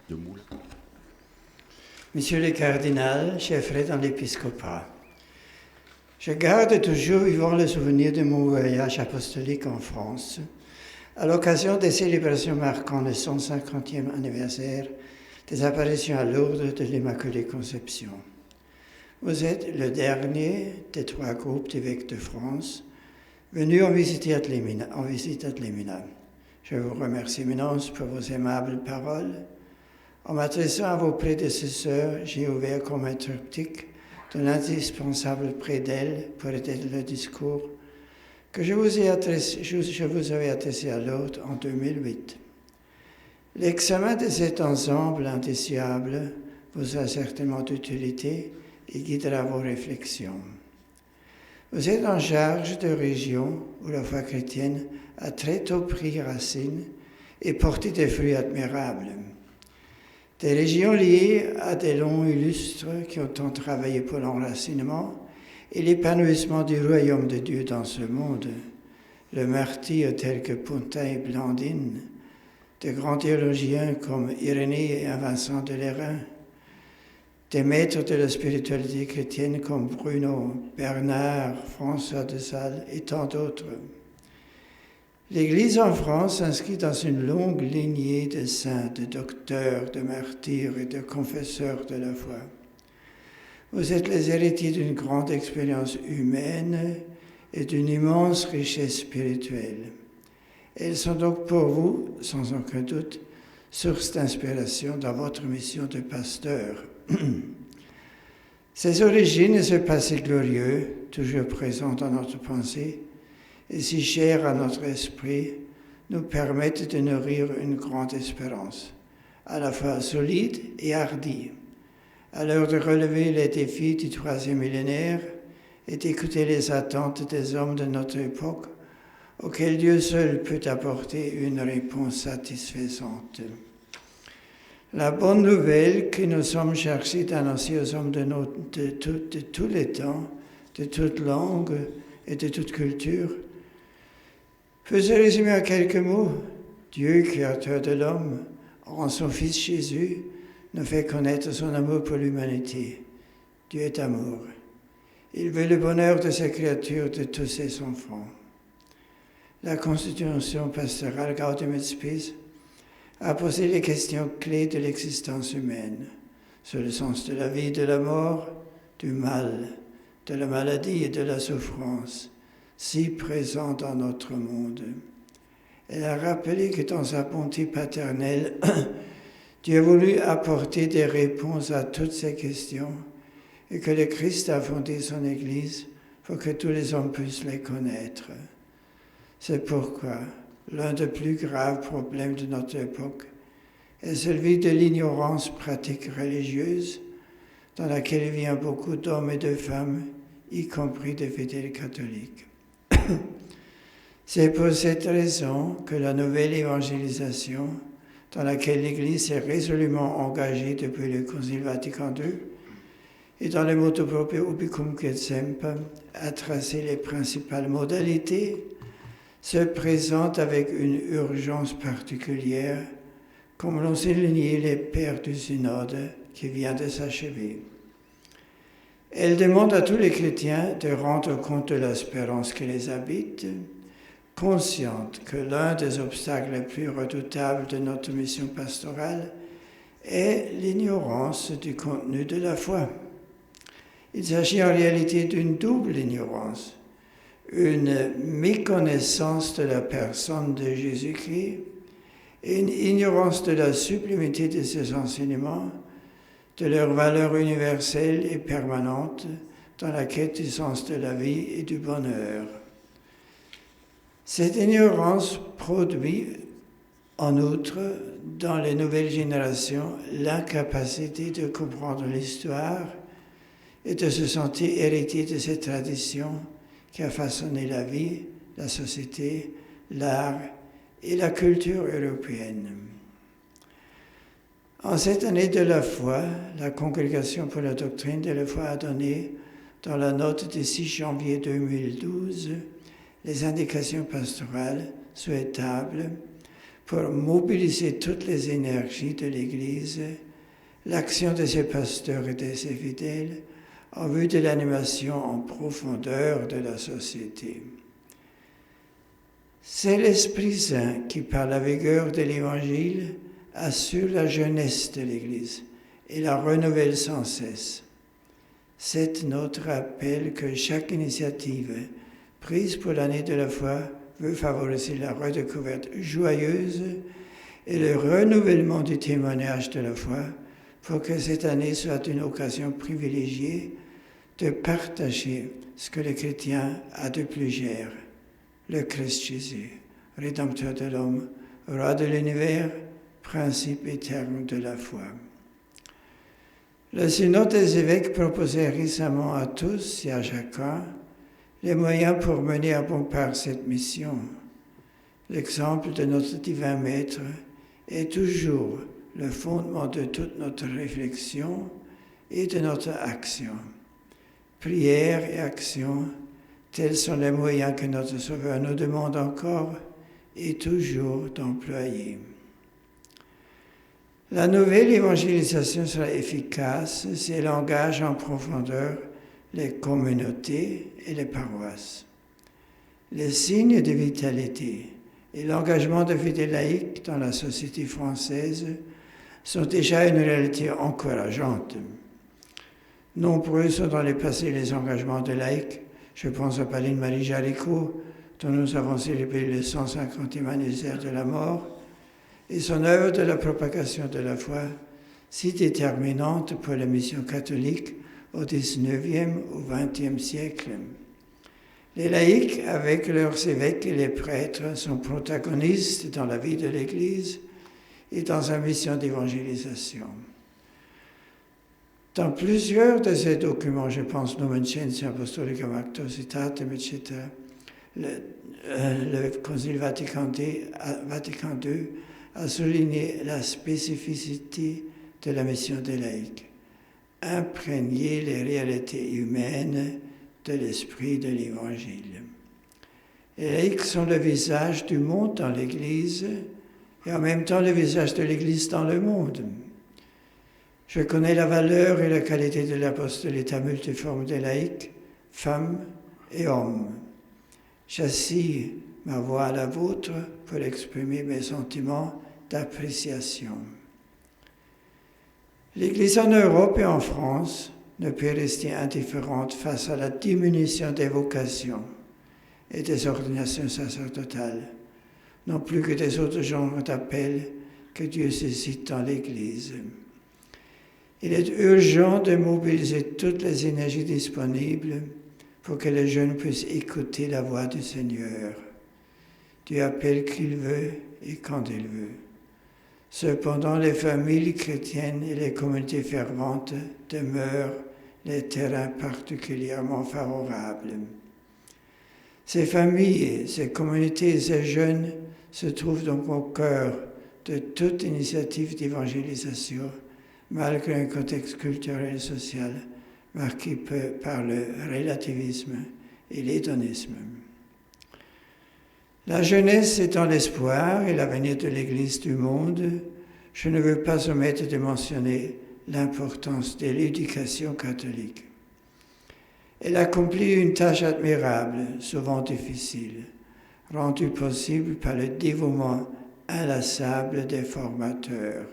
de Moule. Monsieur le cardinal, chers frères dans l'épiscopat, je garde toujours vivant le souvenir de mon voyage apostolique en France, à l'occasion des célébrations marquant le 150e anniversaire des apparitions à Lourdes de l'Immaculée Conception. Vous êtes le dernier des 3 groupes d'évêques de France venus en visite à Tlémina. Je vous remercie, Éminence, pour vos aimables paroles. En m'adressant à vos prédécesseurs, j'ai ouvert comme un triptyque de l'indispensable près d'elle pour être le discours que je vous avais adressé à Lourdes en 2008. L'examen de cet ensemble indissociable vous a certainement d'utilité et guidera vos réflexions. Vous êtes en charge de régions où la foi chrétienne a très tôt pris racine et porté des fruits admirables. Des régions liées à des longs illustres qui ont tant travaillé pour l'enracinement et l'épanouissement du royaume de Dieu dans ce monde. Le martyr tel que Pontin et Blandine, de grands théologiens comme Irénée et Vincent de Lérins, des maîtres de la spiritualité chrétienne comme Bruno, Bernard, François de Sales et tant d'autres. L'Église en France s'inscrit dans une longue lignée de saints, de docteurs, de martyrs et de confesseurs de la foi. Vous êtes les héritiers d'une grande expérience humaine et d'une immense richesse spirituelle. Elles sont donc pour vous, sans aucun doute, source d'inspiration dans votre mission de pasteur. Ces origines et ce passé glorieux, toujours présent dans notre pensée, et si chers à notre esprit, nous permettent de nourrir une grande espérance, à la fois solide et hardie, à l'heure de relever les défis du 3e millénaire et d'écouter les attentes des hommes de notre époque, auxquels Dieu seul peut apporter une réponse satisfaisante. La bonne nouvelle que nous sommes chargés d'annoncer aux hommes de tous les temps, de toute langue et de toute culture, peut se résumer à quelques mots. Dieu, créateur de l'homme, en son Fils Jésus, nous fait connaître son amour pour l'humanité. Dieu est amour. Il veut le bonheur de ses créatures, de tous ses enfants. La Constitution pastorale Gaudium et Spes a posé les questions clés de l'existence humaine, sur le sens de la vie et de la mort, du mal, de la maladie et de la souffrance, si présents dans notre monde. Elle a rappelé que dans sa bonté paternelle, Dieu a voulu apporter des réponses à toutes ces questions et que le Christ a fondé son Église pour que tous les hommes puissent les connaître. C'est pourquoi l'un des plus graves problèmes de notre époque est celui de l'ignorance pratique religieuse dans laquelle vivent beaucoup d'hommes et de femmes, y compris des fidèles catholiques. C'est pour cette raison que la nouvelle évangélisation, dans laquelle l'Église s'est résolument engagée depuis le Concile Vatican II, et dans le motto proprio Ubicum et Semper, a tracé les principales modalités, se présente avec une urgence particulière, comme l'ont souligné les pères du synode qui vient de s'achever. Elle demande à tous les chrétiens de rendre compte de l'espérance qui les habite, consciente que l'un des obstacles les plus redoutables de notre mission pastorale est l'ignorance du contenu de la foi. Il s'agit en réalité d'une double ignorance, une méconnaissance de la personne de Jésus-Christ et une ignorance de la sublimité de ses enseignements, de leur valeur universelle et permanente dans la quête du sens de la vie et du bonheur. Cette ignorance produit, en outre, dans les nouvelles générations, l'incapacité de comprendre l'histoire et de se sentir héritier de cette tradition qui a façonné la vie, la société, l'art et la culture européenne. En cette année de la foi, la Congrégation pour la doctrine de la foi a donné, dans la note du 6 janvier 2012, les indications pastorales souhaitables pour mobiliser toutes les énergies de l'Église, l'action de ses pasteurs et de ses fidèles en vue de l'animation en profondeur de la société. C'est l'Esprit Saint qui, par la vigueur de l'Évangile, assure la jeunesse de l'Église et la renouvelle sans cesse. C'est notre appel que chaque initiative prise pour l'année de la foi veut favoriser la redécouverte joyeuse et le renouvellement du témoignage de la foi pour que cette année soit une occasion privilégiée de partager ce que le chrétien a de plus cher, le Christ Jésus, Rédempteur de l'homme, Roi de l'univers, principe et terme de la foi. Le synode des évêques proposait récemment à tous et à chacun les moyens pour mener à bon part cette mission. L'exemple de notre divin Maître est toujours le fondement de toute notre réflexion et de notre action. Prière et action, tels sont les moyens que notre Sauveur nous demande encore et toujours d'employer. La nouvelle évangélisation sera efficace si elle engage en profondeur les communautés et les paroisses. Les signes de vitalité et l'engagement de fidèles laïcs dans la société française sont déjà une réalité encourageante. Nombreux sont dans le passé les engagements de laïcs. Je pense à Pauline Marie Jaricot, dont nous avons célébré le 150e anniversaire de la mort, et son œuvre de la propagation de la foi, si déterminante pour la mission catholique au XIXe au XXe siècle. Les laïcs, avec leurs évêques et les prêtres, sont protagonistes dans la vie de l'Église et dans sa mission d'évangélisation. Dans plusieurs de ces documents, je pense Lumen Gentium Apostolicam Acto Citatem, etc., le Concile Vatican II a souligné la spécificité de la mission des laïcs, imprégner les réalités humaines de l'esprit de l'Évangile. Les laïcs sont le visage du monde dans l'Église et en même temps le visage de l'Église dans le monde. Je connais la valeur et la qualité de l'apostolat multiforme des laïcs, femmes et hommes. J'assis ma voix à la vôtre pour exprimer mes sentiments d'appréciation. L'Église en Europe et en France ne peut rester indifférente face à la diminution des vocations et des ordinations sacerdotales, non plus que des autres genres d'appels que Dieu suscite dans l'Église. Il est urgent de mobiliser toutes les énergies disponibles pour que les jeunes puissent écouter la voix du Seigneur. Dieu appelle qui il veut et quand il veut. Cependant, les familles chrétiennes et les communautés ferventes demeurent les terrains particulièrement favorables. Ces familles, ces communautés et ces jeunes se trouvent donc au cœur de toute initiative d'évangélisation, malgré un contexte culturel et social marqué par le relativisme et l'hédonisme. La jeunesse étant l'espoir et l'avenir de l'Église du monde, je ne veux pas omettre de mentionner l'importance de l'éducation catholique. Elle accomplit une tâche admirable, souvent difficile, rendue possible par le dévouement inlassable des formateurs,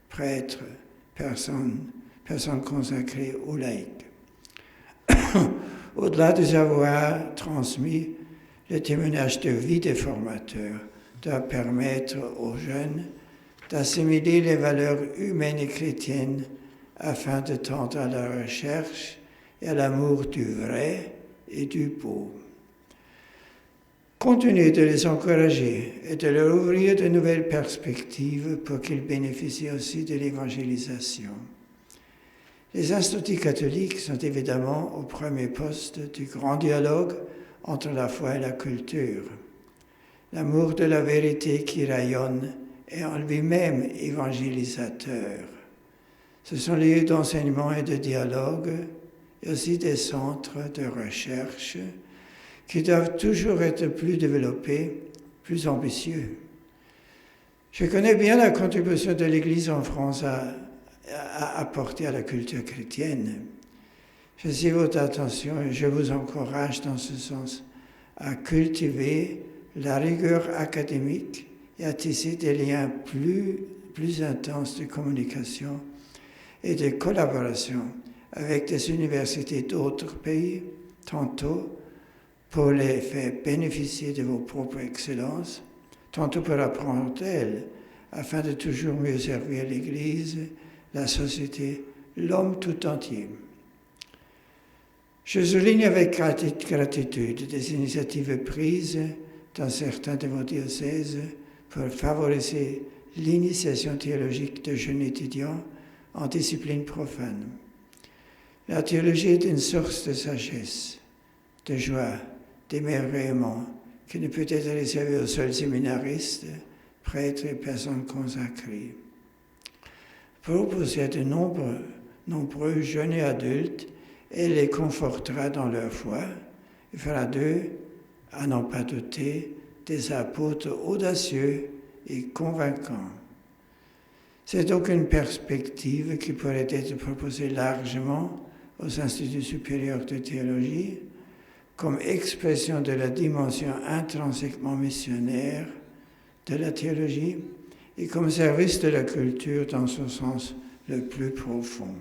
prêtres, personnes consacrées aux laïcs. Au-delà de savoir transmis, le témoignage de vie des formateurs doit permettre aux jeunes d'assimiler les valeurs humaines et chrétiennes afin de tendre à la recherche et à l'amour du vrai et du beau. Continuez de les encourager et de leur ouvrir de nouvelles perspectives pour qu'ils bénéficient aussi de l'évangélisation. Les instituts catholiques sont évidemment au premier poste du grand dialogue entre la foi et la culture. L'amour de la vérité qui rayonne est en lui-même évangélisateur. Ce sont les lieux d'enseignement et de dialogue, et aussi des centres de recherche qui doivent toujours être plus développés, plus ambitieux. Je connais bien la contribution de l'Église en France à apporter à la culture chrétienne. Je sais votre attention et je vous encourage dans ce sens à cultiver la rigueur académique et à tisser des liens plus intenses de communication et de collaboration avec des universités d'autres pays, tantôt pour les faire bénéficier de vos propres excellences, tantôt pour apprendre d'elles, afin de toujours mieux servir l'Église, la société, l'homme tout entier. Je souligne avec gratitude des initiatives prises dans certains de vos diocèses pour favoriser l'initiation théologique de jeunes étudiants en discipline profane. La théologie est une source de sagesse, de joie, d'émerveillement, qui ne peut être réservée aux seuls séminaristes, prêtres et personnes consacrées. Proposez à de nombreux jeunes et adultes, elle les confortera dans leur foi et fera d'eux, à n'en pas douter, des apôtres audacieux et convaincants. C'est donc une perspective qui pourrait être proposée largement aux instituts supérieurs de théologie comme expression de la dimension intrinsèquement missionnaire de la théologie et comme service de la culture dans son sens le plus profond.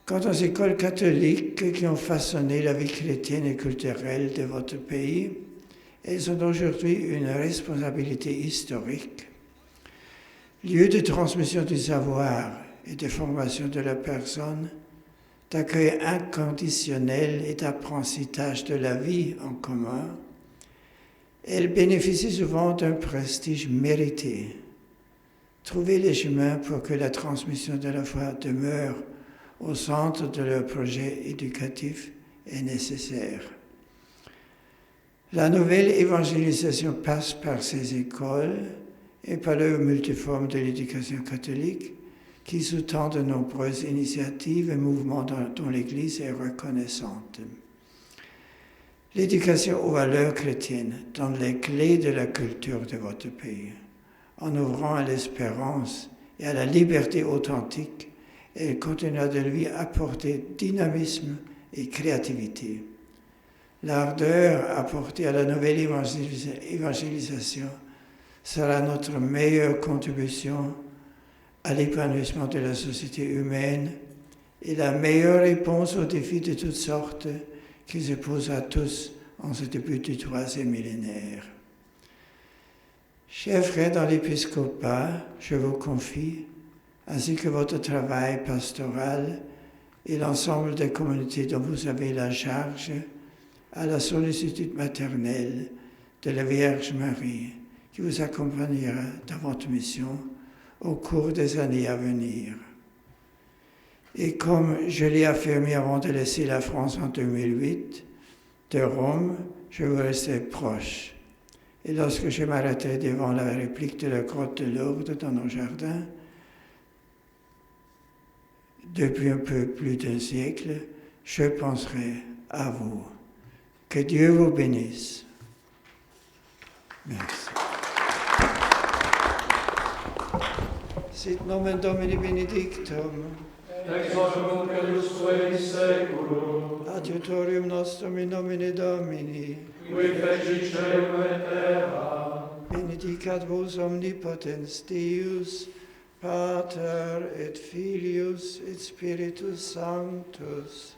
Quant aux écoles catholiques qui ont façonné la vie chrétienne et culturelle de votre pays, elles ont aujourd'hui une responsabilité historique. Lieu de transmission du savoir et de formation de la personne, d'accueil inconditionnel et d'apprentissage de la vie en commun, elles bénéficient souvent d'un prestige mérité. Trouvez les chemins pour que la transmission de la foi demeure au centre de leur projet éducatif est nécessaire. La nouvelle évangélisation passe par ces écoles et par l'œuvre multiforme de l'éducation catholique qui sous-tend de nombreuses initiatives et mouvements dont l'Église est reconnaissante. L'éducation aux valeurs chrétiennes donne les clés de la culture de votre pays. En ouvrant à l'espérance et à la liberté authentique, elle continuera de lui apporter dynamisme et créativité. L'ardeur apportée à la nouvelle évangélisation sera notre meilleure contribution à l'épanouissement de la société humaine et la meilleure réponse aux défis de toutes sortes qui se posent à tous en ce début du 3e millénaire. Chers frères dans l'épiscopat, je vous confie, ainsi que votre travail pastoral et l'ensemble des communautés dont vous avez la charge, à la sollicitude maternelle de la Vierge Marie, qui vous accompagnera dans votre mission au cours des années à venir. Et comme je l'ai affirmé avant de laisser la France en 2008, de Rome, je vous resterai proche. Et lorsque je m'arrêterai devant la réplique de la grotte de Lourdes dans nos jardins, depuis un peu plus d'un siècle, je penserai à vous. Que Dieu vous bénisse. Merci. Sit nomen Domini benedictum. Ex hoc nunc et usque in saeculum. Adiutorium nostrum in nomine Domini. Qui fecit caelum et terra. Benedicat vos omnipotens Deus, Pater et Filius et Spiritus Sanctus.